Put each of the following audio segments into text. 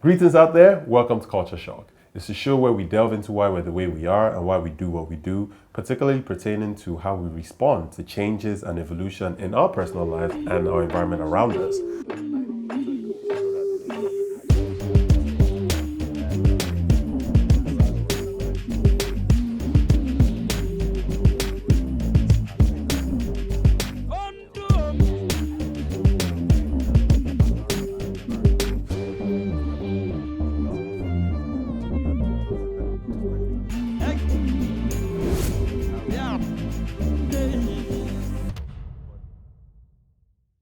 Greetings out there, welcome to Culture Shock. It's a show where we delve into why we're the way we are and why we do what we do, particularly pertaining to how we respond to changes and evolution in our personal lives and our environment around us.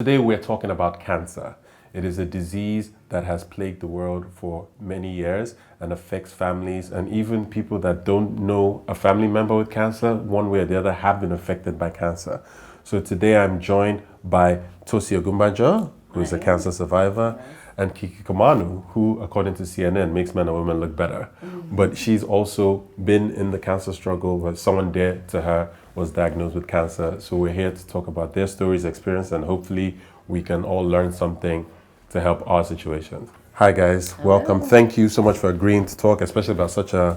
Today we're talking about cancer. It is a disease that has plagued the world for many years and affects families, and even people that don't know a family member with cancer, one way or the other, have been affected by cancer. So today I'm joined by Tosin Ogunbanjo, who is a cancer survivor, and Kiki Kamanu, who, according to CNN, makes men and women look better. But she's also been in the cancer struggle where someone dear to her was diagnosed with cancer. So we're here to talk about their stories, experience, and hopefully we can all learn something to help our situation. Hi guys, welcome. Thank you so much for agreeing to talk, especially about such a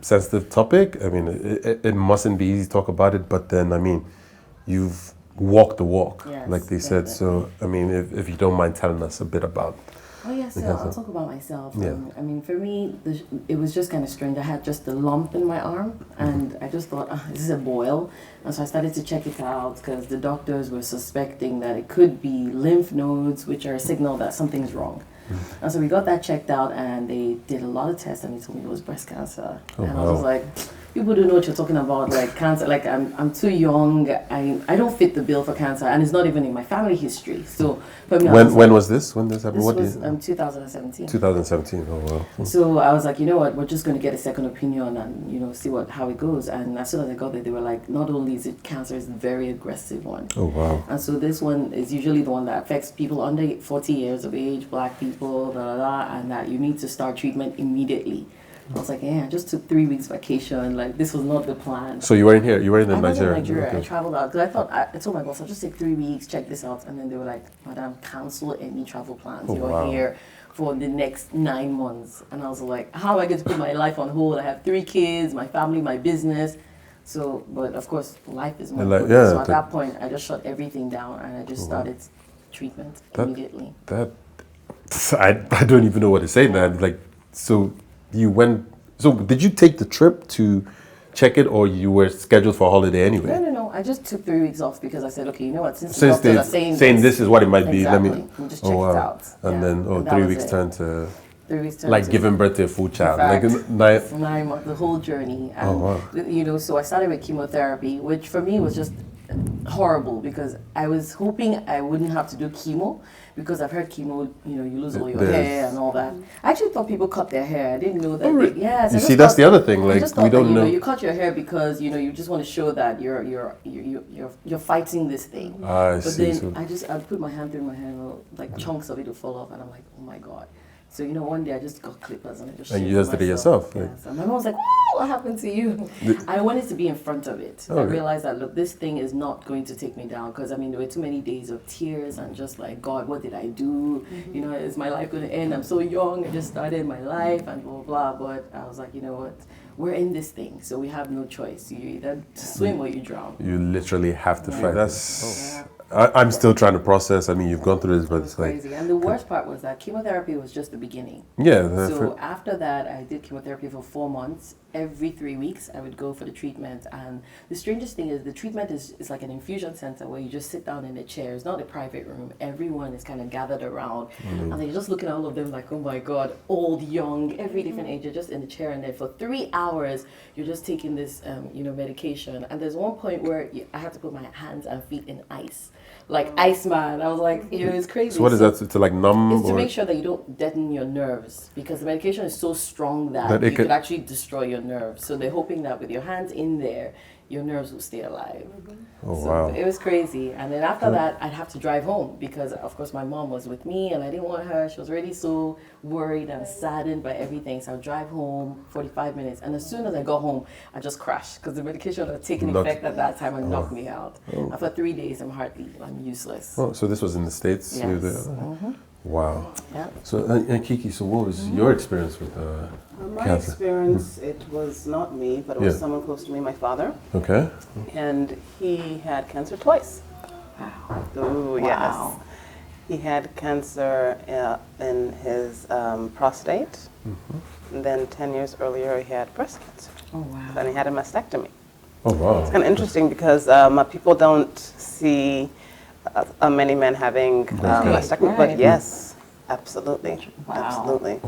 sensitive topic. I mean, it mustn't be easy to talk about it, but then, I mean, you've walked the walk, yes, like they said. So, I mean, if you don't mind telling us a bit about. Oh yes, so I'll talk about myself. Yeah. I mean, for me, it was just kind of strange. I had just a lump in my arm, and I just thought, this is a boil. And so I started to check it out because the doctors were suspecting that it could be lymph nodes, which are a signal that something's wrong. And so we got that checked out, and they did a lot of tests, and they told me it was breast cancer. And I was like, people don't know what you're talking about, like cancer. Like I'm too young. I don't fit the bill for cancer, and it's not even in my family history. So for me, When was this? When this happened? This was 2017. 2017. Oh wow. So I was like, you know what? We're just going to get a second opinion and see how it goes. And as soon as I got there, they were like, not only is it cancer, it's a very aggressive one. Oh wow. And so this one is usually the one that affects people under 40 years of age, black people, and that you need to start treatment immediately. I was like, I just took 3 weeks vacation. Like, this was not the plan. So you weren't here? You were in Nigeria? Nigeria? I was in Nigeria. Okay. I traveled out because I thought, I told my boss, I'll just take 3 weeks, check this out. And then they were like, Madam, cancel any travel plans. You're here for the next 9 months. And I was like, how am I going to put my life on hold? I have 3 kids, my family, my business. So, but of course, life is more important. So at that point, I just shut everything down and I just started treatment immediately. I don't even know what to say, man. Like, so you went. So did you take the trip to check it, or you were scheduled for a holiday anyway? No. I just took 3 weeks off because I said, okay, you know what? Since they're saying this is what it might be, let me just check it out. And then 3 weeks turned to 3 weeks turned like to giving birth to a full child, fact, like 9 months, the whole journey. And, so I started with chemotherapy, which for me was just horrible because I was hoping I wouldn't have to do chemo because I've heard chemo, you lose all your hair and all that. I actually thought people cut their hair. I didn't know that. Really? Yes. You see, that's the other thing. Like, we don't know. You cut your hair because you just want to show that you're fighting this thing. I see. Then I put my hand through my hair, and like chunks of it would fall off, and I'm like, oh my god. So one day I just got clippers and I just. And you just did it yourself. Yes. And my mom was like, what happened to you? I wanted to be in front of it. I realized that, look, this thing is not going to take me down because, there were too many days of tears and just like, God, what did I do? Is my life going to end? I'm so young. I just started my life and blah, blah, blah. But I was like, you know what? We're in this thing, so we have no choice. You either swim or you drown. You literally have to fight. I'm still trying to process. You've gone through this, but it's like crazy. And the worst part was that chemotherapy was just the beginning. Yeah. So after that, I did chemotherapy for 4 months. Every 3 weeks, I would go for the treatment. And the strangest thing is the treatment is like an infusion center where you just sit down in a chair. It's not a private room. Everyone is kind of gathered around. And then you're just looking at all of them like, oh my God, old, young, every different age. You're just in the chair. And then for 3 hours, you're just taking this, medication. And there's one point where I had to put my hands and feet in ice. Like Iceman. I was like, it's crazy. So what is that, to like numb? It's to make sure that you don't deaden your nerves because the medication is so strong that it could actually destroy your nerves. So they're hoping that with your hands in there, your nerves will stay alive. So it was crazy. And then after that, I'd have to drive home because, of course, my mom was with me and I didn't want her. She was already so worried and saddened by everything. So I'd drive home 45 minutes. And as soon as I got home, I just crashed because the medication had taken effect at that time and knocked me out. And for 3 days, I'm useless. Oh, so this was in the States? Yes. Wow. Yeah. So, and Kiki, so what was your experience with My cancer? experience, it was not me, but it was Yeah. someone close to me, my father, Okay. and he had cancer twice. Oh, yes. Wow. He had cancer in his prostate. And then 10 years earlier, he had breast cancer. Oh, wow. Then he had a mastectomy. Oh, wow. It's kind of interesting because people don't see many men having mastectomy, Right. but yes, absolutely, Wow. absolutely.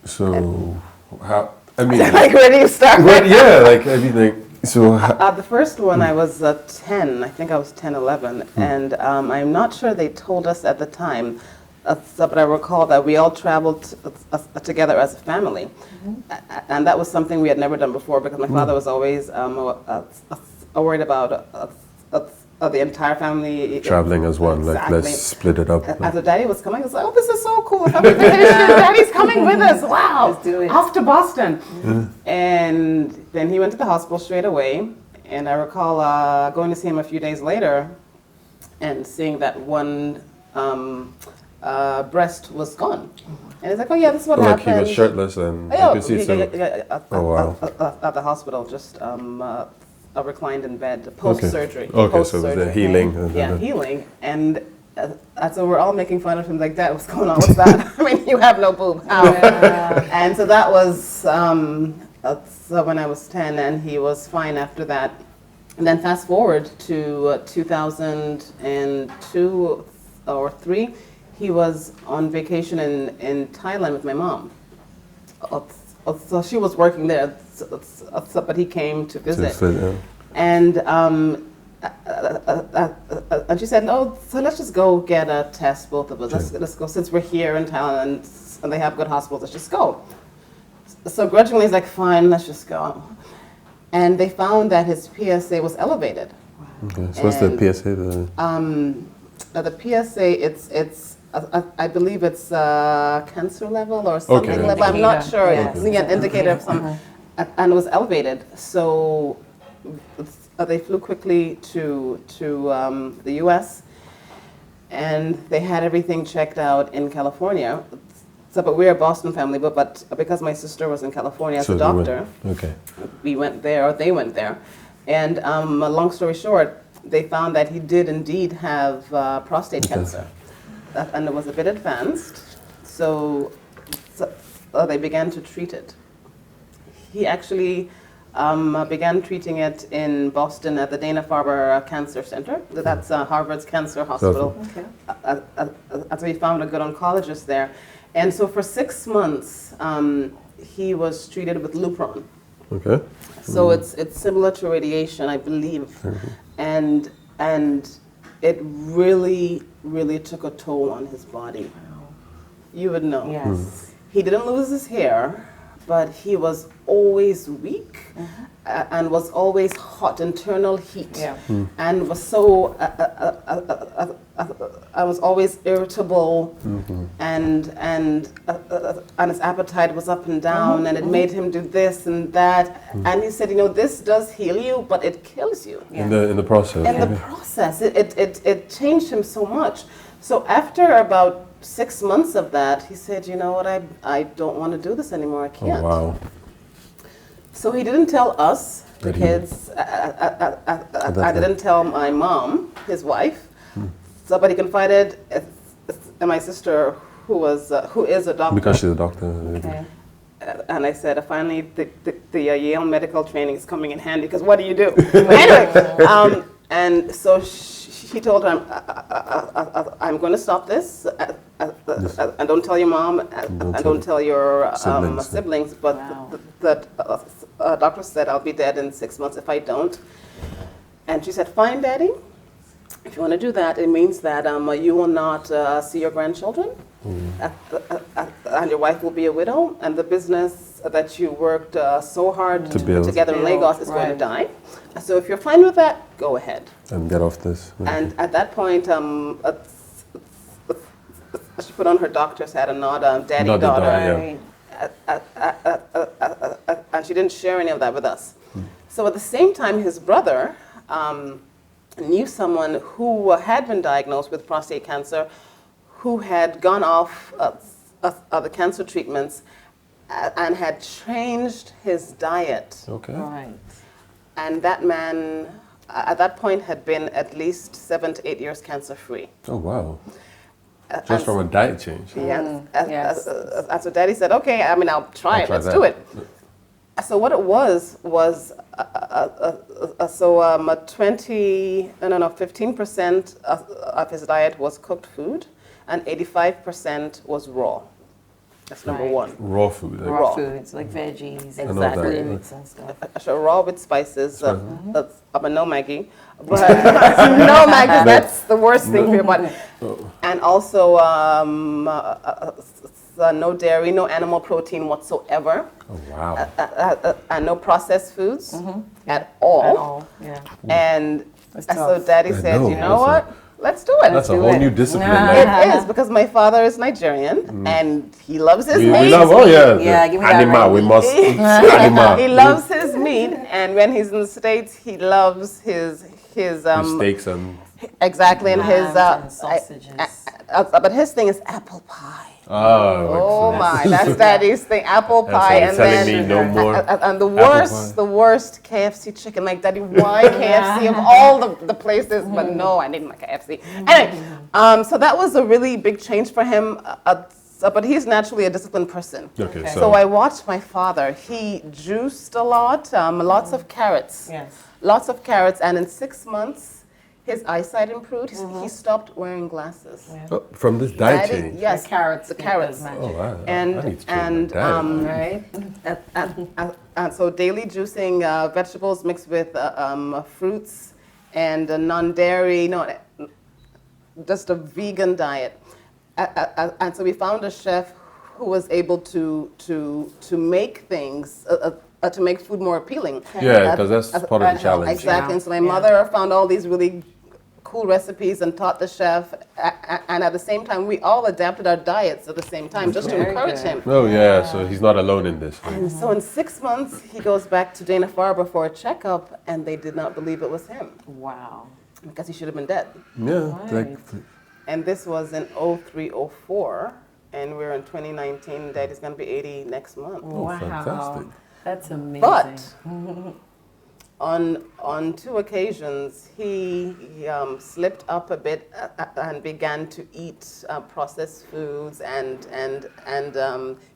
So, how, I mean, Like, where do you start? well, yeah, like, I mean, like, so, The first one, I was 10, I think I was 10, 11, and I'm not sure they told us at the time, but I recall that we all traveled together as a family, and that was something we had never done before because my father was always worried about the entire family. traveling as one, like, Exactly. let's split it up. As the daddy was coming, I was like, oh, this is so cool. Family vacation, Daddy's coming with us. Wow. Let's do it. Off to Boston. And then he went to the hospital straight away. And I recall going to see him a few days later and seeing that one breast was gone. And he's like, oh, yeah, this is what Like, happened. he was shirtless and you Yeah, could see some. Oh, wow. At the hospital, just reclined in bed, post-surgery. Okay, so it was Post-surgery. the healing. and Yeah, the- healing. And so we're all making fun of him, like, Dad, what's going on? What's that? I mean, you have no boob. How? And so that was so when I was 10, and he was fine after that. And then fast forward to 2002 or 3, he was on vacation in Thailand with my mom. So she was working there, but he came to visit. And and she said, "No, so let's just go get a test, both of us. Let's go, since we're here in Thailand and they have good hospitals. Let's just go." So grudgingly, he's like, "Fine, let's just go." And they found that his PSA was elevated. Okay. So what's the And, PSA? The PSA, it's I believe it's cancer level or something Okay. level. I'm not sure. Yes. It's an indicator of some, and it was elevated. So they flew quickly to the U.S. and they had everything checked out in California. So, but we're a Boston family, but because my sister was in California as a they went- doctor, Okay. we went there, or they went there. And long story short, they found that he did indeed have prostate cancer. And it was a bit advanced, so they began to treat it. He actually began treating it in Boston at the Dana-Farber Cancer Center. That's Harvard's cancer hospital. Okay. So he found a good oncologist there. And so for 6 months, he was treated with Lupron. Okay. So it's similar to radiation, I believe, and it really took a toll on his body. You would know. Yes. He didn't lose his hair, but he was always weak and was always hot, internal heat, Yeah. and was so. I was always irritable, and his appetite was up and down, and it made him do this and that. And he said, this does heal you, but it kills you. In the process. In the process, it changed him so much. So after about 6 months of that, he said, you know what, I don't want to do this anymore, I Oh, can't. wow. So he didn't tell us, the That he- kids, I didn't tell my mom, his wife, so, but he confided in my sister, who is a doctor. Because she's a doctor. Okay. And I said, finally, the Yale medical training is coming in handy, because what do you do? Anyway, and so she told him, I'm going to stop this, and don't tell your mom, and don't tell your siblings, but Wow. the doctor said I'll be dead in 6 months if I don't. And she said, fine, Daddy, if you want to do that, it means that you will not see your grandchildren, and your wife will be a widow, and the business that you worked so hard to build. put together in Build, Lagos is going to right. die. So if you're fine with that, go ahead. And get off this. And at that point, she put on her doctor's hat and not daddy, Not the daughter. daughter, yeah. And she didn't share any of that with us. So at the same time, his brother knew someone who had been diagnosed with prostate cancer, who had gone off the cancer treatments and had changed his diet. Okay. Right. And that man, at that point, had been at least 7 to 8 years cancer-free. Oh, wow. Just from a diet change. Yes. Yes. And so Daddy said, okay, I mean, I'll try it. Let's do it. So what it was 15% of his diet was cooked food, and 85% was raw. That's number Right. one. Raw food. Like, Raw foods like veggies and Exactly. fruits and stuff. So raw with spices, but no Maggie. But no Maggie, that's the worst thing for your body. And also no dairy, no animal protein whatsoever. Oh, wow. And no processed foods at all. At all. Yeah. And That's so tough. Daddy I said, know, you know that's what? Let's do it. That's a do whole it. new discipline. Nah. Like, It is, because my father is Nigerian and he loves his we meat. love, oh yeah, Yeah, the give me that animal. right We meat. must eat animal. He loves his meat, and when he's in the States, he loves his Steaks and exactly, and his Hams and sausages. but his thing is apple pie. oh, My, that's Daddy's thing, apple pie, and and telling then me no more. and the pie. worst KFC chicken. Like, Daddy, why KFC of all the places? But no, I need my KFC. Anyway, so that was a really big change for him. But he's naturally a disciplined person. Okay, So I watched my father. He juiced a lot, lots of carrots. Yes. Lots of carrots, and in 6 months, his eyesight improved. He stopped wearing glasses. Oh, from this diet Daddy- change. Yes, The carrots. The carrots. Oh wow. And- I need to change my and, diet. Right. And so daily juicing vegetables mixed with fruits and non-dairy, just a vegan diet. And so we found a chef who was able to make things, to make food more appealing. Yeah, because that's part of the challenge. Exactly. And so my Yeah. mother found all these really cool recipes and taught the chef. And at the same time, we all adapted our diets at the same time, just to Very encourage good. him. Oh yeah, so he's not alone in this. And so in 6 months, he goes back to Dana-Farber for a checkup, and they did not believe it was him, Wow. because he should have been dead. Yeah, like Right. And this was in 03, 04, and we're in 2019. Daddy's going to be 80 next month. Wow. fantastic. That's amazing. But on 2 occasions, he slipped up a bit and began to eat processed foods and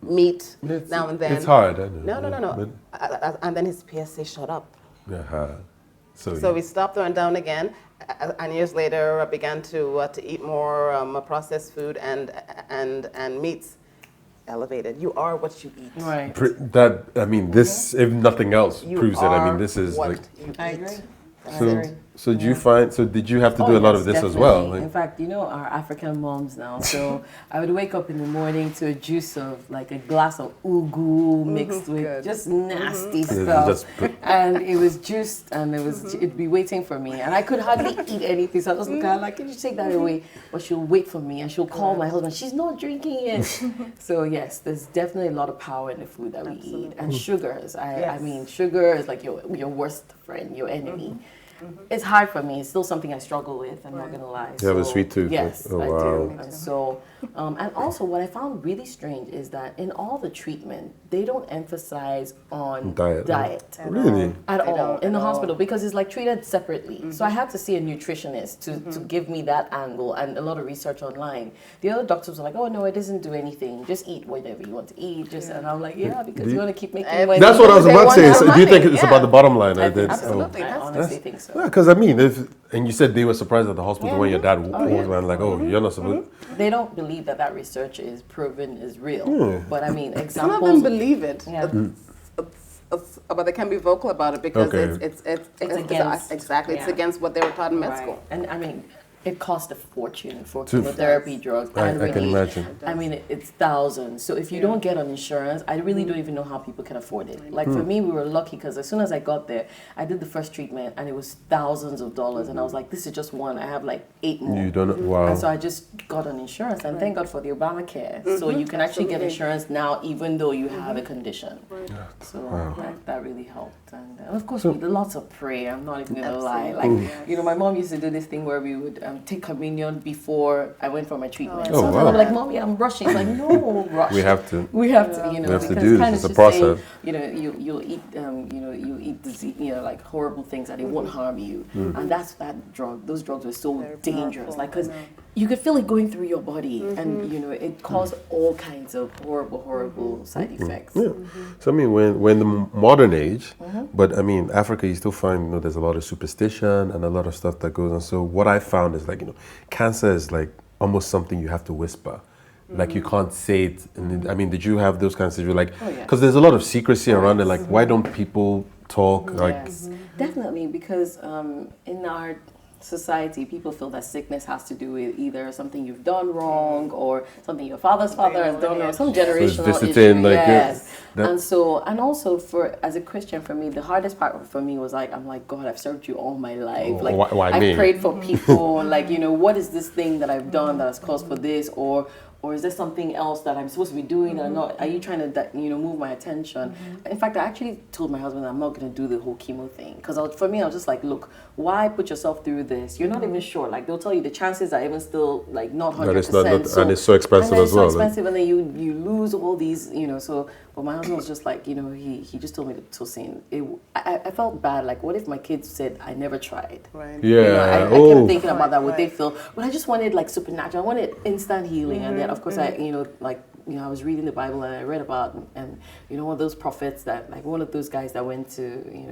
meat now and then. It's hard. I know. No. And then his PSA shot up. Yeah. So we stopped and down again, and years later I began to eat more processed food and meats. Elevated. You are what you eat. Right. That I mean, this if nothing else You proves it. I mean, are this is what like. you I eat. agree. I So, agree. so did you find? So did you have to do a lot of this as well? Definitely. In fact, our African moms now. So I would wake up in the morning to a juice of like a glass of ugu mixed with Good. just nasty Yeah, stuff, just put- and it was juiced, and it'd be waiting for me, and I could hardly eat anything. So I was like, "Can you take that away?" But she'll wait for me, and she'll call my husband. She's not drinking it. So yes, there's definitely a lot of power in the food that we eat, and sugars. I Yes. mean, sugar is like your worst friend, your enemy. It's hard for me. It's still something I struggle with. I'm not gonna lie. You have a sweet tooth. Yes, Oh, I wow. do. And so, and also, what I found really strange is that in all the treatment, they don't emphasize on Diet. Really? at They all don't in the at hospital, all. because it's like treated separately. So I had to see a nutritionist to give me that angle, and a lot of research online. The other doctors were like, "Oh no, it doesn't do anything. Just eat whatever you want to eat." And I'm like, "Yeah, because you want to keep making money." That's what I was They about to want say. that So do you think money, it's yeah. about the bottom line? I did. Absolutely. I That's- honestly think so. Yeah, because I mean, and you said they were surprised at the hospital Yeah. when your dad Oh, yeah. was like, "Oh, you're not supposed." They don't believe that research is proven is real. Yeah. But I mean, Some of them examples. believe it. Yeah. But they can be vocal about it because Okay. it's against- exactly it's yeah. against what they were taught in med Right. school. And I mean, it costs a fortune for To- chemotherapy drugs. I and can radiation. imagine. I mean, it's thousands. So if you don't get on insurance, I really don't even know how people can afford it. Like for me, we were lucky because as soon as I got there, I did the first treatment and it was thousands of dollars. And I was like, this is just one. I have like 8 more. You don't know. Wow. And so I just got on insurance, and thank God for the Obamacare. So you can actually get insurance now, even though you have a condition. So that really helped. And of course, we did lots of prayer. I'm not even gonna lie. Like, my mom used to do this thing where we would take communion before I went for my treatment. Oh, Sometimes wow. I'm like, Mommy, I'm rushing. It's like, no, rush. We have to. We have to, you know, We have to because do this. kind It's of a just process. saying, you know, you'll eat, you'll eat disease, you know, like horrible things and it won't harm you. And that's that drug. Those drugs were so Very dangerous, powerful, like because I know. you could feel it going through your body, and you know, it caused all kinds of horrible side effects. Yeah. So I mean, when the modern age, but I mean, Africa, you still find, you know, there's a lot of superstition and a lot of stuff that goes on. So what I found is like, you know, cancer is like almost something you have to whisper. Like you can't say it. And I mean, did you have those kinds of like? Oh, yeah. Because there's a lot of secrecy around it. Like, why don't people talk? Like, Yes, definitely, because in our society, people feel that sickness has to do with either something you've done wrong or something your father's father has done wrong, some generational visiting, issue. like, Yes, that- and also for as a Christian, for me, the hardest part for me was like, I'm like, God, I've served you all my life. Oh, Like, why I've me? prayed for people. Like, you know, what is this thing that I've done that has caused for this, or is there something else that I'm supposed to be doing that I'm not? Are you trying to, you know, move my attention? In fact, I actually told my husband that I'm not going to do the whole chemo thing because for me, I was just like, look, why put yourself through this? You're not even sure. Like they'll tell you the chances are even still like not 100%. That it's not- and it's so expensive and then as well, It's so like- expensive, and then you lose all these, you know. So, but my husband was just like, you know, he just told me to Tosin. I felt bad. Like, what if my kids said I never tried? Right. yeah. You know, I oh. kept thinking about that. Would they Right. feel? But I just wanted like supernatural. I wanted instant healing, and then of course I, you know, like I was reading the Bible and I read about and you know one of those prophets that like one of those guys that went to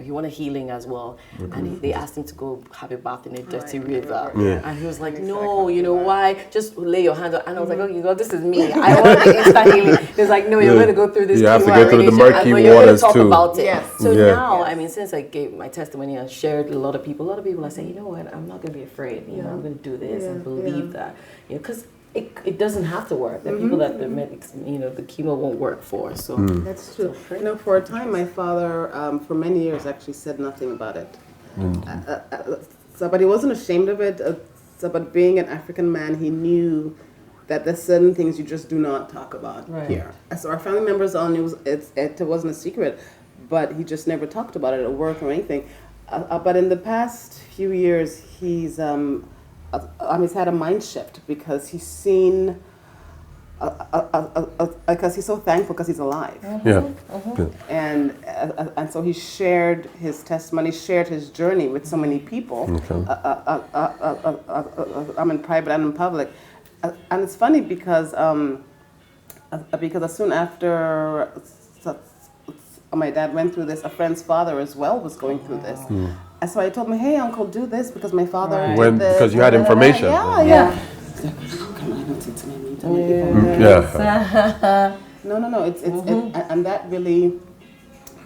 he wanted healing as well, and they asked him to go have a bath in a dirty river, and he was like, no, you know why? Just lay your hands on. And I was like, okay, God, this is me. I want the instant healing. He was like, no, you're going to go through this. You have to chemo go through the radiation, murky but you're gonna waters talk too. about it. Yes. So Yeah. now, I mean, since I gave my testimony and shared a lot of people are saying, you know what, I'm not going to be afraid. You know, I'm going to do this and believe that. You know, because it doesn't have to work. There are people that the medics, you know, the chemo won't work for. So That's true. You know, for a time, my father, for many years, actually said nothing about it. But he wasn't ashamed of it. But being an African man, he knew that there's certain things you just do not talk about here. So our family members all knew it wasn't a secret, but he just never talked about it at work or anything. But in the past few years, he's had a mind shift because he's seen. Because he's so thankful because he's alive. Yeah. And so he shared his testimony, shared his journey with so many people. I'm in private and in public, and it's funny because as soon after my dad went through this, a friend's father as well was going through this, and so I told him, "Hey, Uncle, do this because my father did this." Because you had information. Yeah. Yeah. No. It's and that really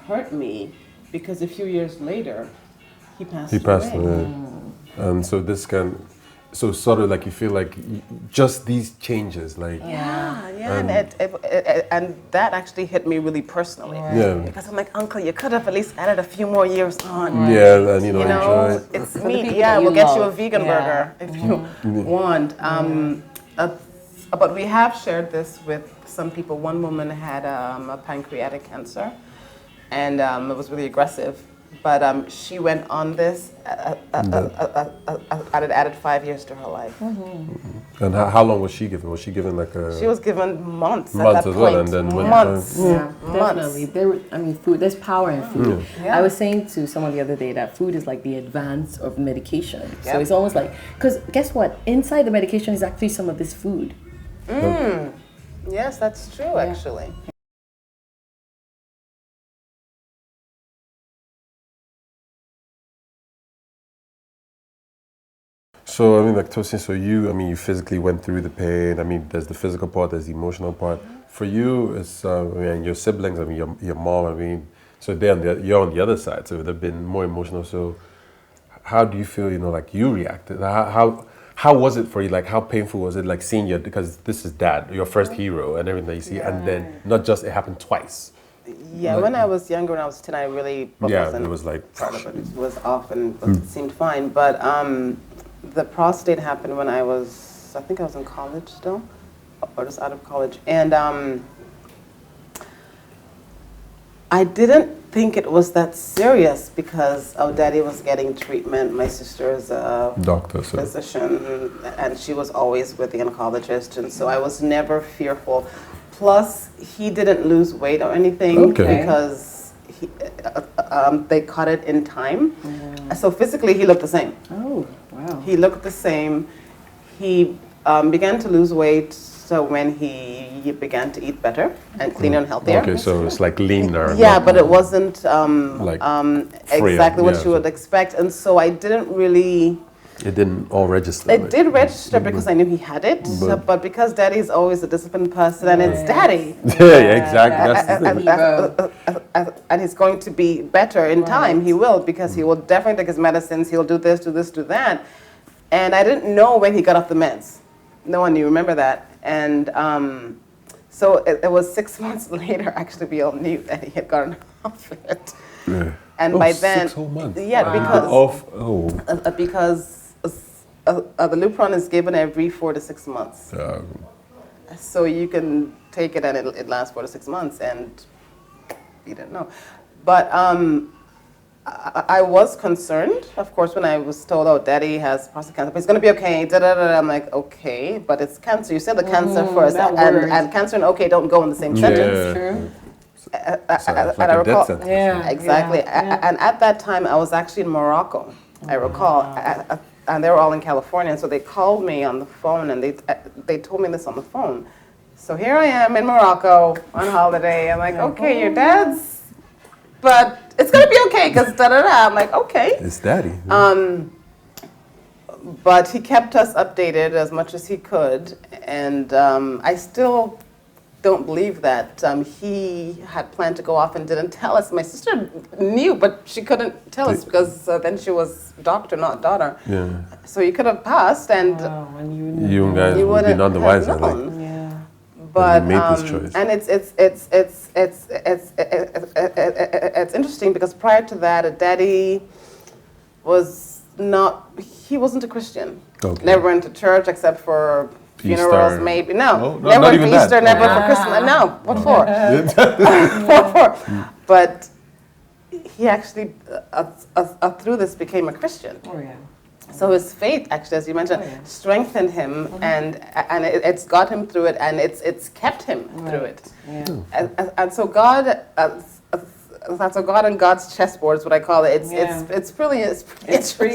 hurt me because a few years later, he passed. He passed away. away. And so this so sort of like you feel like just these changes, like And that actually hit me really personally. yeah, Because I'm like, Uncle, you could have at least added a few more years on. yeah, and you know, You know, enjoy it. it's For the meat. people Yeah, that we'll you get you a love. vegan Yeah. burger if you want. But we have shared this with some people. One woman had a pancreatic cancer, and it was really aggressive. But she went on this, and it added 5 years to her life. And how long was she given? Was she given like a? She was given months at Months that as well, point. and then when- months. Yeah, Months. definitely. Food. There's power in food. Yeah. I was saying to someone the other day that food is like the advance of medication. So Yep. it's almost like, because guess what? Inside the medication is actually some of this food. Yes, that's true, actually. So I mean, like Tosin, so you physically went through the pain. I mean, there's the physical part, there's the emotional part. For you, it's your siblings. I mean, your mom. I mean, so you're on the other side, so they've been more emotional. So how do you feel? You know, like you reacted. How was it for you? Like, how painful was it? Like seeing because this is dad, your first hero, and everything that you see, and then not just it happened twice. Yeah, when I was younger, when I was 10, I really wasn't it was like part of it. It was off and it seemed fine. But the prostate happened when I think I was in college still, or just out of college. And I didn't think it was that serious because our daddy was getting treatment. My sister is a Doctor, so. physician, and she was always with the oncologist, and so I was never fearful. Plus, he didn't lose weight or anything because they cut it in time. So physically, he looked the same. Oh, wow. He looked the same. He began to lose weight. So when he began to eat better and cleaner and healthier. Okay, so it's like leaner. Yeah, but it wasn't like exactly what you would expect. And so I didn't really... It didn't all register. It did register because I knew he had it. But because Daddy's always a disciplined person and it's Daddy. Yeah, exactly. That's the thing. And he's going to be better in time. He will, because he will definitely take his medicines. He'll do this, do this, do that. And I didn't know when he got off the meds. No one knew, remember that. And so it was 6 months later, actually, we all knew that he had gotten off it. Yeah. And by then, 6 whole months. Yeah, because the Lupron is given every 4 to 6 months. So you can take it and it lasts 4 to 6 months, and you didn't know. But I was concerned, of course, when I was told, oh, Daddy has prostate cancer, but it's going to be okay, I'm like, okay, but it's cancer. You said the cancer first, and cancer and okay don't go in the same sentence. True. Like a death sentence. Yeah, exactly. And at that time, I was actually in Morocco, I recall, and they were all in California, and so they called me on the phone, and they told me this on the phone. So here I am in Morocco on holiday. I'm like, okay, your dad's, but it's gonna be okay, because da-da-da. I'm like, okay. It's Daddy. But he kept us updated as much as he could, and I still don't believe that he had planned to go off and didn't tell us. My sister knew, but she couldn't tell us because then she was doctor, not daughter. Yeah. So he could have passed, and you guys would be none the wiser. But made this choice. and it's interesting because prior to that, Daddy wasn't a Christian. Okay. Never went to church except for funerals, Easter. Maybe. No, never went for even Easter, never for Christmas. No, what for? What for? But he actually, through this, became a Christian. Oh, yeah. So his faith, actually, as you mentioned, strengthened him, and it's got him through it, and it's kept him through it. Yeah. And so God, God and God's chessboard is what I call it. It's pretty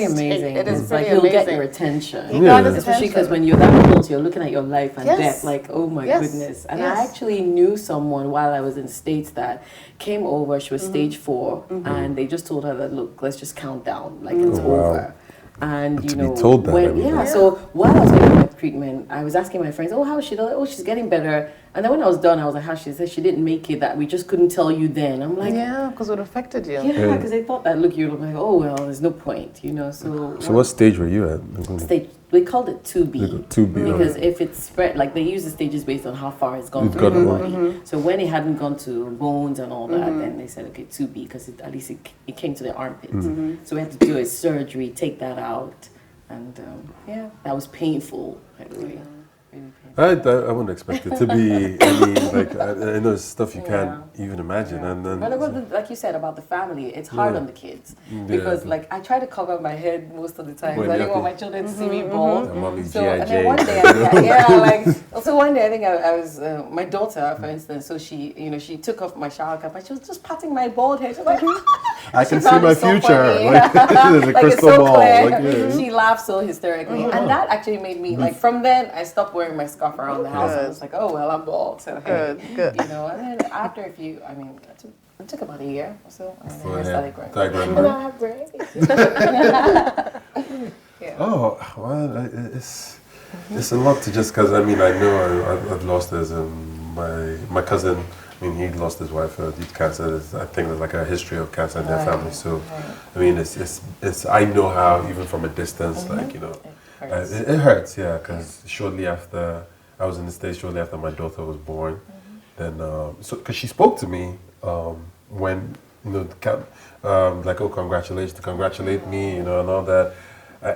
amazing. It is it's pretty like he'll amazing. get your attention. He got his Especially because attention. when you're that close, you're looking at your life and death, like, oh my goodness. And I actually knew someone while I was in the States that came over. She was stage 4, and they just told her that, look, let's just count down, like it's over. And you know, told that, so while I was getting my treatment, I was asking my friends, oh, how is she doing? Oh, she's getting better. And then when I was done, I was like, how? She said she didn't make it, that we just couldn't tell you then. I'm like, yeah, because it affected you. Yeah, because they thought that, look, you're like, oh, well, there's no point, you know. So what stage were you at? Stage, we called it 2B. 2B. Because if it's spread, like they use the stages based on how far it's gone through the body. So when it hadn't gone to bones and all that, then they said, okay, 2B, because at least it came to the armpit. So we had to do a surgery, take that out. And that was painful, by the way. I wouldn't expect it to be any, like, I know it's stuff you can't even imagine. And then, but like you said about the family, it's hard on the kids. Because, like, I try to cover my head most of the time because I didn't want my children to see me bald. So, and then one day, one day I think I was, my daughter, for instance, so she took off my shower cap and she was just patting my bald head. She was like, I can see my future. So like, there's a crystal ball. Like, she laughed so hysterically. And that actually made me, like, from then, I stopped wearing my scarf around the house. I was like, oh, well, I'm bald. So, hey, good. You know, and then after it took about a year or so. And then I started growing. And I have braids. Oh, well, it's a lot to just, because, I mean, I know I've lost as my cousin. I mean, he lost his wife due to cancer. I think there's like a history of cancer in their family. So, I mean, it's. I know how, even from a distance, like, you know, it hurts, yeah. Because shortly after I was in the States, shortly after my daughter was born, then because she spoke to me when, you know, like, oh, congratulations, to congratulate me, you know, and all that.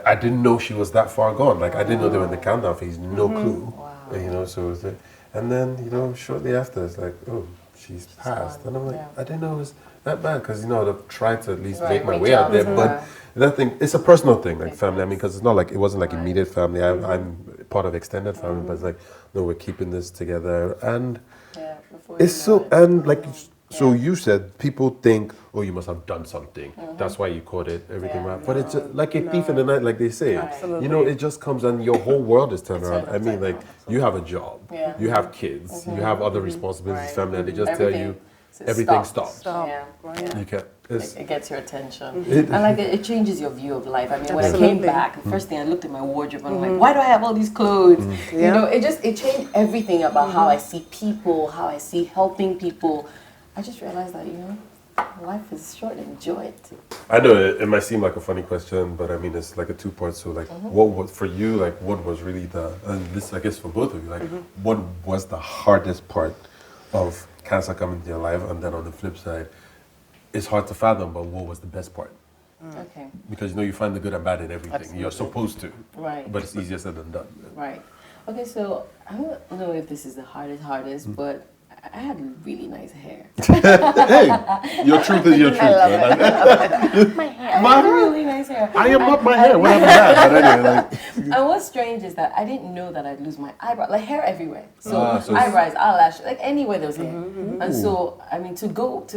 I didn't know she was that far gone. Like, I didn't know they were in the countdown phase. No clue. Wow. You know, so it was and then, you know, shortly after, it's like, oh, she's passed. And I'm like, I didn't know it was. not bad, because I've tried to at least Right, make my reach way out out there, to but her. that thing, it's a personal thing, like family. I mean, because it's not like, it wasn't like Right. immediate family. I'm part of extended family, but it's like, no, we're keeping this together. And Yeah, before it's you so, know it. and like, so Yeah. you said, people think, oh, you must have done something. That's why you caught it, everything Yeah, right. But it's just like a no. thief in the night, like they say. Absolutely. It just comes and your whole world is turned It's around. turned I mean, upside like, down. you have a job, Yeah. you have kids, you have other responsibilities, Right. family, and they just Everything tell you, s- everything stops. stops. Yeah, yeah. You can't. It's, It gets your attention. It- And like it changes your view of life. I mean, when I came Absolutely. back, the first thing I looked at my wardrobe and I'm like, why do I have all these clothes? You Yeah. know, it changed everything about how I see people, how I see helping people. I just realized that, life is short and enjoy it. I know it might seem like a funny question, but I mean it's like a two-part. So like, what was for you? Like, what was really and this I guess for both of you, like, what was the hardest part of cancer coming into your life? And then on the flip side, it's hard to fathom, but what was the best part? Okay, Because you find the good and bad in everything. You're supposed to, right. but it's easier said than done. Right. Okay, so I don't know if this is the hardest, but I had really nice hair. Hey, your truth is your truth. Man. My hair. I had really nice hair. I am up my hair. What happened to that? But anyway, like, And what's strange is that I didn't know that I'd lose my eyebrow, like hair everywhere. So, So it's- eyebrows, eyelashes, like anywhere there was hair. And so, I mean, to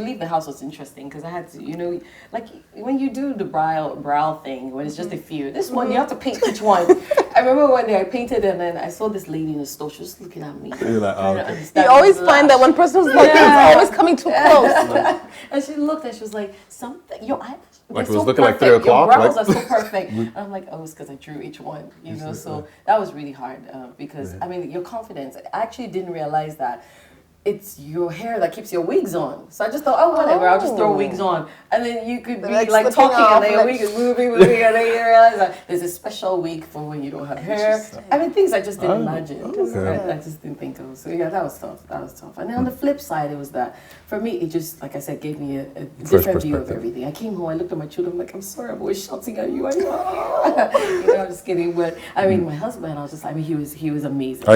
leave the house was interesting because I had to, like when you do the brow thing, when it's just a few, this one you have to paint each one. I remember one day I painted and then I saw this lady in the store, she was looking at me. you're like, oh, trying to okay. understand You always this find lash. that one person who's looking is always coming too close. And she looked and she was like, something, your eyelash. Like they're it was so looking like perfect. 3 o'clock, Your brows like- are so perfect. And I'm like, oh, it's because I drew each one, So that was really hard because, I mean, your confidence. I actually didn't realize that it's your hair that keeps your wigs on. So I just thought, oh, whatever, I'll just throw wigs on. And then you could be Like like slipping talking off, and then your like- wig is moving, and then you realize that there's a special wig for when you don't have hair. I mean, things I just didn't imagine. okay. I just didn't think of. So yeah, that was tough. And then on the flip side, it was that, for me, it just, like I said, gave me a different view of perspective. everything. I came home, I looked at my children, I'm like, I'm sorry, I'm always shouting at you. I'm just kidding. But I mean, my husband, he was amazing.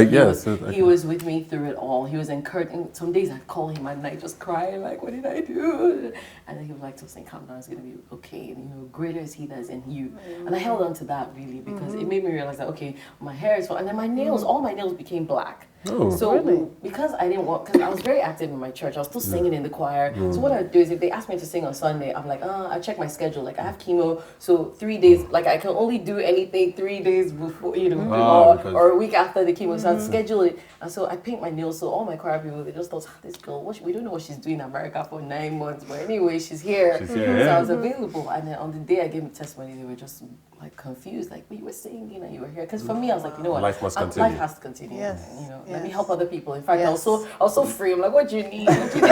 He was with me through it all. He was encouraging. Some days I'd call him at night, just crying, like, what did I do? And then he was like, Tosin, calm down, it's gonna be okay. And greater is he that is in you. And I held on to that really because it made me realize that, okay, my hair is, and then my nails, all my nails became black. Oh. So because I was very active in my church, I was still singing in the choir. So what I would do is if they asked me to sing on Sunday, I'm like, I check my schedule. Like I have chemo, so 3 days, like I can only do anything 3 days before, or a week after the chemo. So I'd schedule it. And so I paint my nails. So all my choir people, they just thought, this girl, we don't know what she's doing in America for 9 months. But anyway, she's here. She's here, So yeah. I was available. And then on the day I gave them testimony, they were just like confused, like, but you were singing and you were here. Because for me, I was like, you know what? Life must continue. Life has to continue. Yes. Let me help other people. In fact, Yes. I was so free. I'm like, what do you need? That's it.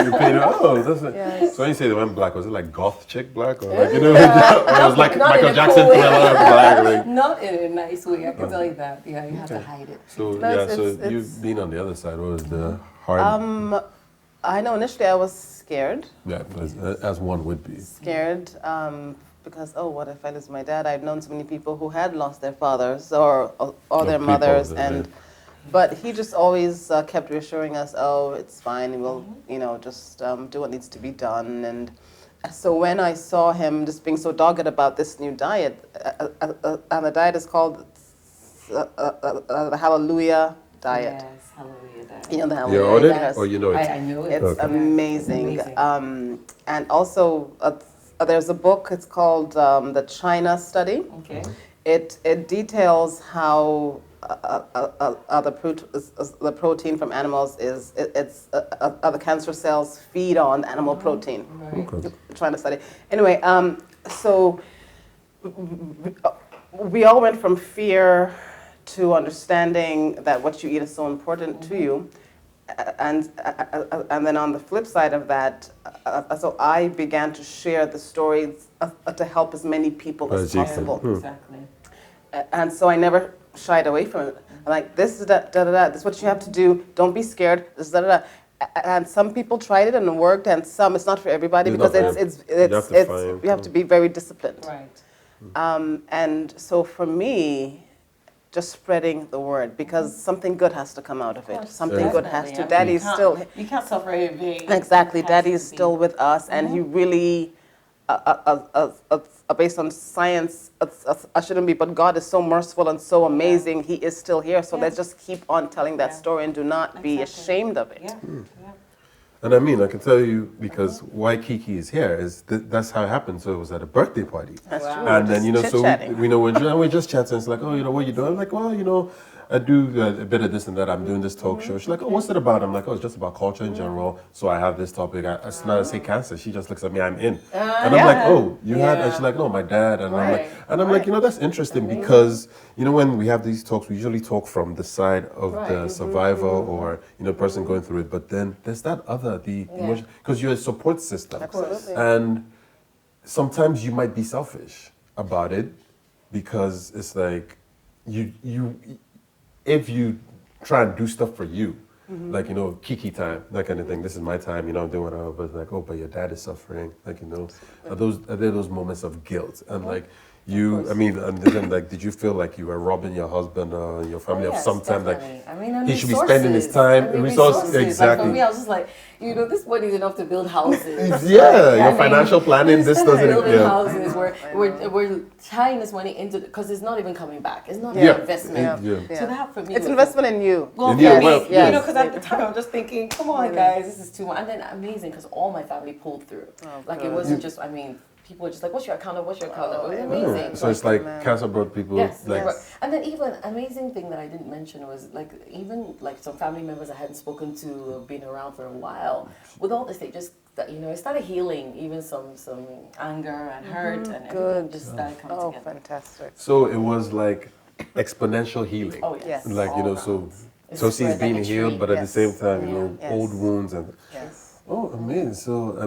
Yes. So when you say they went black, was it like goth chick black or like or it was like Not Michael in a Jackson cool way. Thriller black? Like, Not in a nice way. I can tell you that. Yeah, you have to hide it. so No, yeah, it's- so it's- you being on the other side, what was the hard? I know initially I was scared. Yeah, as one would be. Scared because, what if I lose my dad? I've known so many people who had lost their fathers or their people mothers, that- and but he just always kept reassuring us, it's fine, we'll just do what needs to be done. And so when I saw him just being so dogged about this new diet, and the diet is called the Hallelujah diet. Yes, hallelujah. That. You know the You're Hallelujah. on it, Yes. or you know it? I know it. It's Okay. amazing. Amazing. And also, there's a book, it's called The China Study. Okay. It details how the protein from animals the cancer cells feed on animal protein. Right. Okay. Trying to study. Anyway, so we all went from fear to understanding that what you eat is so important to you. And then on the flip side of that, so I began to share the stories to help as many people as As you can. possible. Exactly. And so I never shied away from it. I'm like, this is this is what you have to do. Don't be scared. This is And some people tried it and it worked, and some it's not for everybody It's because not for you have to be very disciplined. Right. And so for me, just spreading the word, because something good has to come out of it. course. Something good has Definitely. to. I mean, Daddy's still you can't suffer in vain. exactly. It has Daddy's to be. still with us, and he really, based on science, I shouldn't be. But God is so merciful and so amazing. He is still here. So let's just keep on telling that story and do not be ashamed of it. Yeah. Yeah. And I mean, I can tell you because why Kiki is here is that's how it happened. So it was at a birthday party. That's Wow. true. And then, you know, so Chit-chatting. we know we're just chatting. It's like, oh, you know, what you doing? I'm like, well, you know, I do a bit of this and that. I'm doing this talk show. She's like, oh, what's it about? I'm like, oh, it's just about culture in general. So I have this topic. It's not to say cancer. She just looks at me, I'm in. And I'm like, oh, you had? And she's like, no, my dad. And I'm like, you know, that's interesting because, you know, when we have these talks, we usually talk from the side of the survivor or, you know, person going through it. But then there's that other, the emotion, because you're a support system. Absolutely. And sometimes you might be selfish about it because it's like if you try and do stuff for you, like, you know, Kiki time, that kind of thing. This is my time, you know, I'm doing whatever. But it's like, oh, but your dad is suffering. Like, you know, are there those moments of guilt? And like, I mean, and then like, did you feel like you were robbing your husband or your family of some time? Like, I mean, and he should be spending his time, resources. Exactly. Like for me, I was just like, you know, this money is enough to build houses. Your financial planning, this doesn't. Building houses, we're tying this money into because it's not even coming back. It's not an investment. So that for me, It's investment in you. Well, In you, for me, well, you know, because at the time I'm just thinking, come on, guys, this is too much. And then amazing because all my family pulled through. Like it wasn't just, I mean. People were just like, what's your account? What's your account? It was amazing. So it's like cancer brought people. Yes, like, and then even amazing thing that I didn't mention was like even like some family members I hadn't spoken to have been around for a while. With all this, they just you know it started healing even some anger and hurt and everything just started coming together. Fantastic. So it was like exponential healing. Oh yes. Like, you know, so she's being healed, but at the same time, you know, old wounds and. Yes. Oh, amazing. So I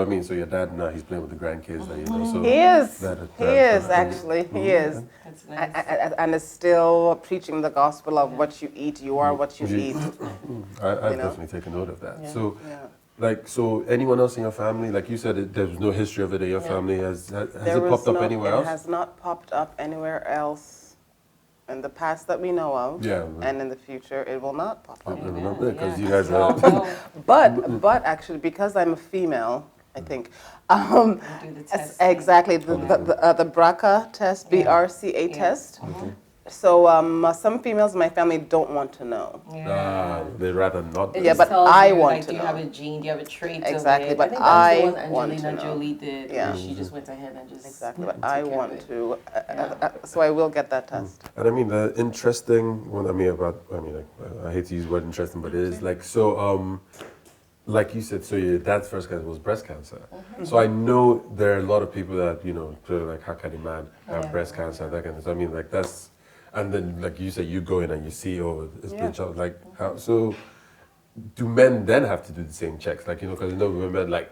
mean, so your dad now he's playing with the grandkids, you know. So He is. he is actually. He is. That's nice. And is still preaching the gospel of what you eat. You are what you eat. I've definitely taken note of that. So. Like, so anyone else in your family, like you said, there was no history of it in your family. Has it popped up anywhere else? It has not popped up anywhere else in the past that we know of. Yeah. And in the future, it will not pop up. Because you guys are. But actually, because I'm a female, I think. Do the test. Exactly, the BRCA test, BRCA test. So some females in my family don't want to know. They'd rather not. Yeah, but I want like, to do you know. have a gene? Do you have a trait? Exactly, of it? but I think I that's the one want to Angelina know. Jolie did. Yeah. She just went ahead and just Exactly, but took I care of want it. to. So I will get that test. And I mean, the interesting one, I hate to use the word interesting, but it is like, so, like you said, so your dad's first cancer was breast cancer. So I know there are a lot of people that, you know, like, how can a man have breast cancer, that kind of stuff. I mean, like, that's, and then, like you said, you go in and you see, oh, it's been child, like, how, so do men then have to do the same checks? Like, you know, because you know, women, like,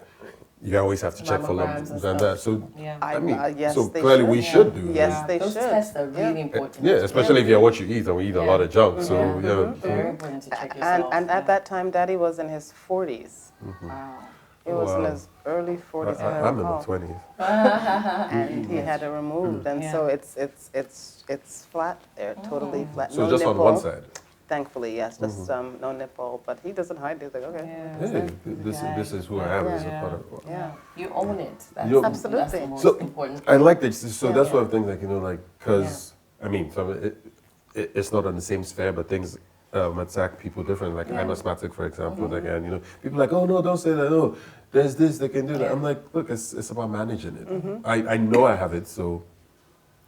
you always have to check for lumps and that. So, I mean, yes, so they clearly should. we should do Yes, they Those should. tests are really important. Yeah, especially if you're what you eat, and we eat a lot of junk. So, Very important to check yourself. And at that time, Daddy was in his 40s. Wow. He was in his early 40s. I'm in my 20s. And he had it removed, and so it's flat there, totally flat. So no just nipple. on one side. Thankfully, yes, just no nipple, but he doesn't hide. He's like, okay, Hey, this is who I am as a part of. yeah. You own it. That's, You- that's the Absolutely. most So important. I like that. So that's one of the things, like, you know, like, because I mean, so it's not on the same sphere, but things attack people different. Like I'm asthmatic, for example. Like, and you know, people are like, oh no, don't say that. No, there's this, they can do that. I'm like, look, it's about managing it. I know I have it, so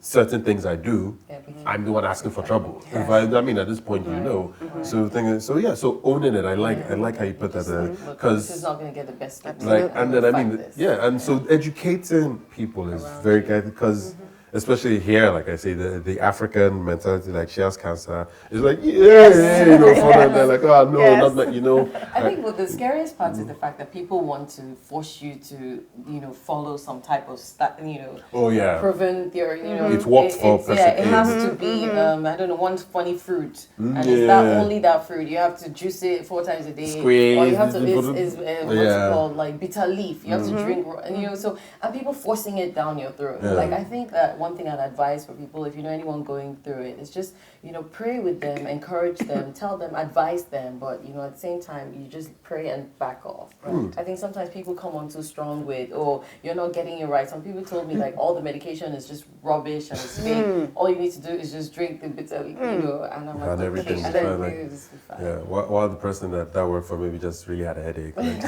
certain things I do, I'm the one asking for trouble. If I mean, at this point, you know. So the thing is, so owning it, I like how you put that there, This is because not going to get the best of me. like, and then I Fight mean, this. and so educating people is very good because. Especially here, like I say, the African mentality, like she has cancer, is like, you know, for them, they're like, oh, no, not that, you know. I think what the scariest part is the fact that people want to force you to, you know, follow some type of, prevent your, you know. It worked for it has to be, I don't know, one funny fruit. And it's that only that fruit. You have to juice it 4 times a day. Squeeze. Or you have to, what's it called, like bitter leaf. You have to drink, and you know, and people forcing it down your throat. Like, I think that one thing I'd advise for people, if you know anyone going through it, is just, pray with them, encourage them, tell them, advise them, but, at the same time, you just pray and back off. Right? I think sometimes people come on too strong with, oh, you're not getting it right. Some people told me, like, all the medication is just rubbish and it's fake. All you need to do is just drink the bitter, and I'm like, And everything's okay, fine. everything is fine. Yeah, while the person that worked for maybe just really had a headache. Like,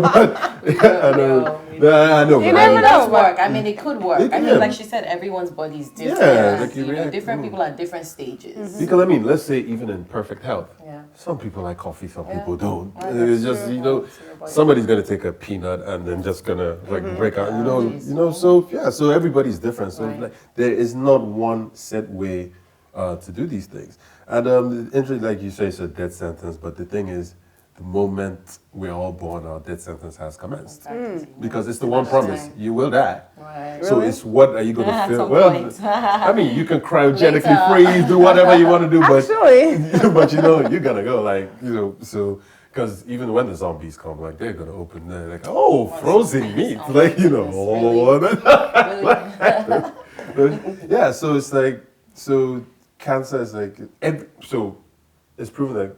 but I know. I know. You but never It know. does work. I mean, it could work. I mean, Yeah. like she said, everyone's body is different. Yeah, like you react- Different people are at different stages. Because I mean, let's say even in perfect health, Yeah. some people like coffee, some Yeah. people don't. Right, It's that's just true. you know, It's your body. somebody's gonna take a peanut and then just gonna like break out. So yeah, so everybody's different. So Right. like, there is not one set way to do these things. And interesting, like you say, it's a death sentence. But the thing is, the moment we're all born, our death sentence has commenced. Because it's the one promise: you will die. Right. So it's what are you going to At feel? some Well, point. I mean, you can cryogenically Later. freeze, do whatever you want to do, but Actually. but you're gonna go like so. Because even when the zombies come, like they're gonna open, they're like, oh, frozen meat, Oh, like goodness, yeah. So it's like cancer is like so it's proven that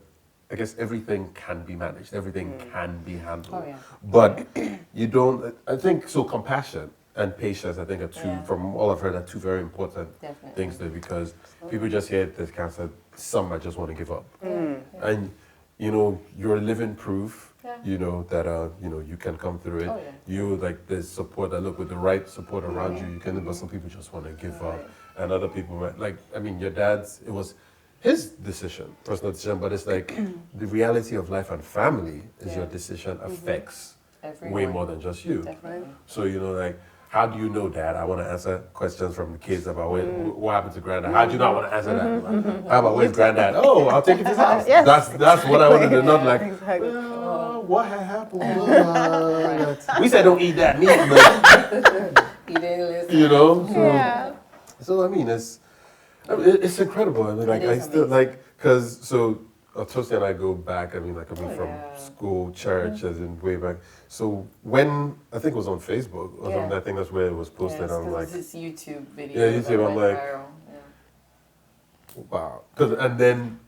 I guess everything can be managed, everything can be handled, Oh, yeah. but you don't. I think so. Compassion and patience, I think, are two. Yeah. From all I've heard, are two very important Definitely. things there because people just hear there's cancer, some might just want to give up, and you're living proof. Yeah. That you can come through it. Oh, yeah. You like there's support. That look with the right support around you can. But some people just want to give up, and other people might like. I mean, your dad's. It was his decision, personal decision, but it's like the reality of life and family is your decision affects way Everyone. more than just you. Definitely. So like, how do you know, Dad? I want to answer questions from the kids about what happened to Granddad. How do you not want to answer that? How about where's Granddad? Oh, I'll take it to his house. Yes. That's what I wanted to not like. Exactly. Well, what had happened? We said don't eat that meat, but You didn't listen. So, Yeah. so I mean, it's incredible. I mean, like It I is still amazing. like because so. Tosin and I go back. I mean, like Oh, from yeah. school, church, as in way back. So when I think it was on Facebook or something, I think that's where it was posted. Yes, I'm 'cause like, it's this YouTube video. Yeah, YouTube, that I'm went like- viral. wow. And then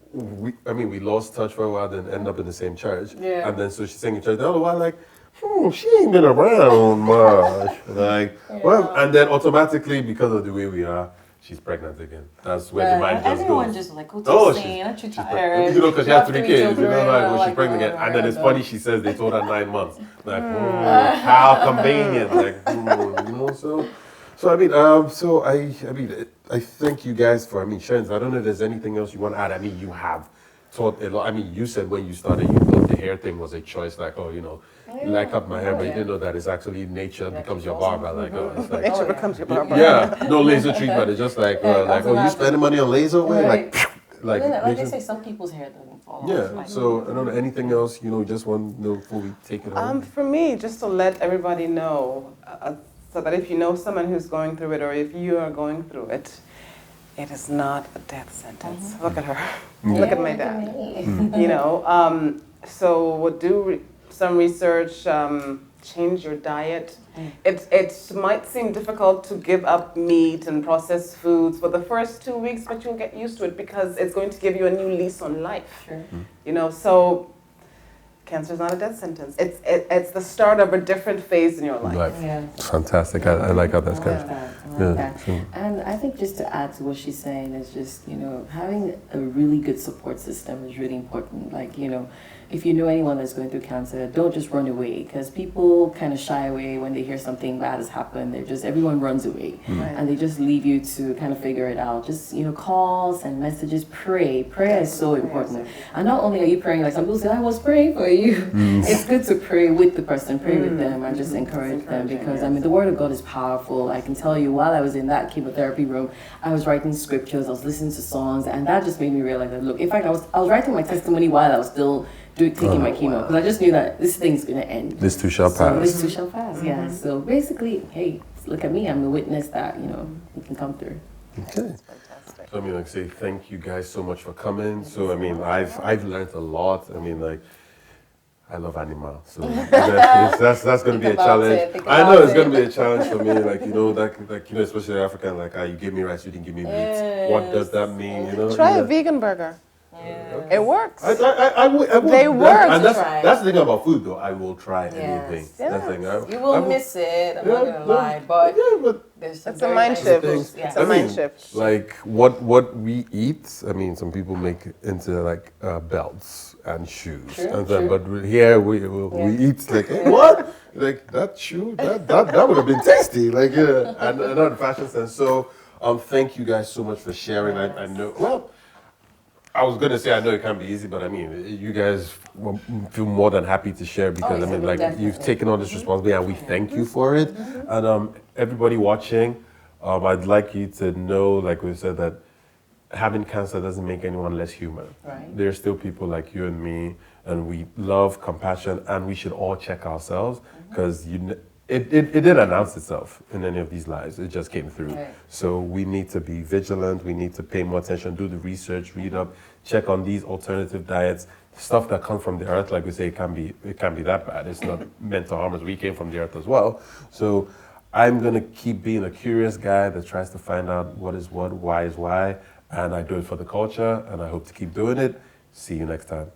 we lost touch for a while, then end up in the same church. Yeah. And then so she's singing church. The other while, like, she ain't been around much. Like, well, and then automatically because of the way we are, she's pregnant again. That's where the mind just everyone goes. just like, oh, Oh, Tosin, aren't you she's tired? pregnant. Because she has 3 kids, like, well, she's pregnant again. oh, And then it's no. funny, she says they told her 9 months. Like, how convenient. Like, So I mean, I thank you guys for sharing. I don't know if there's anything else you want to add. I mean, you have taught a lot. I mean, you said when you started, you thought the hair thing was a choice, like, I cut my hair, but you didn't know that it's actually nature becomes your barber. Like, it's like, Nature becomes your barber. yeah, no laser treatment. It's just like, you spending money on laser? Way? Right. Like Like I nature- say, some people's hair doesn't fall off. yeah. Like, So I don't know anything else. Just want to know before we take it home. For me, just to let everybody know, so that if you know someone who's going through it or if you are going through it, it is not a death sentence. Look at her. Look at my dad. So do some research, change your diet. It might seem difficult to give up meat and processed foods for the first 2 weeks, but you'll get used to it because it's going to give you a new lease on life. Sure. So cancer is not a death sentence. It's the start of a different phase in your life. Like, Yeah. fantastic. I like how that's I kind like of. that. I like Yeah, that. so- And I think just to add to what she's saying is just, having a really good support system is really important. Like, if you know anyone that's going through cancer, don't just run away because people kind of shy away when they hear something bad has happened. Everyone runs away and they just leave you to kind of figure it out. Just, calls and messages, pray. Prayer is so important. And not only are you praying, like some people say, I was praying for you. It's good to pray with the person, pray with them and just encourage them because, the Word of God is powerful. I can tell you while I was in that chemotherapy room, I was writing scriptures, I was listening to songs, and that just made me realize that, look, in fact, I was writing my testimony while I was still taking my chemo because I just knew that this thing's going to end. This too shall pass. This too shall pass, yeah. So basically, hey, look at me. I'm a witness that, you can come through. Okay. So, like say thank you guys so much for coming. So I've learned a lot. I love animals, so that's going to be a Think about challenge. it, think I know about it's going to it. be a challenge for me, especially African, like, you gave me rice, you didn't give me meat. What does that mean, Try a vegan burger. Yeah. It works. I would. They work. And Try. that's the thing about food, though. I will try anything. Yes. That's the thing. You will miss it. I'm not gonna lie, but there's some It's a very mind nice shift. foods. It's Yeah. a mind shift. Like what we eat. I mean, some people make into like belts and shoes, True, and then, true. but here we eat like what? Like that shoe? That would have been tasty. Like and not fashion sense. So thank you guys so much for sharing. I know. Well, I was gonna say I know it can be easy, but I mean, you guys feel more than happy to share because I mean, like you've taken on this responsibility, and we thank you for it. And everybody watching, I'd like you to know, like we said, that having cancer doesn't make anyone less human. Right. There's still people like you and me, and we love compassion, and we should all check ourselves because it didn't announce itself in any of these lives. It just came through. Right. So we need to be vigilant. We need to pay more attention, do the research, read up, check on these alternative diets, stuff that comes from the earth. Like we say, it can be that bad. It's not meant to harm us. We came from the earth as well. So I'm gonna keep being a curious guy that tries to find out what is what, why is why, and I do it for the culture, and I hope to keep doing it. See you next time.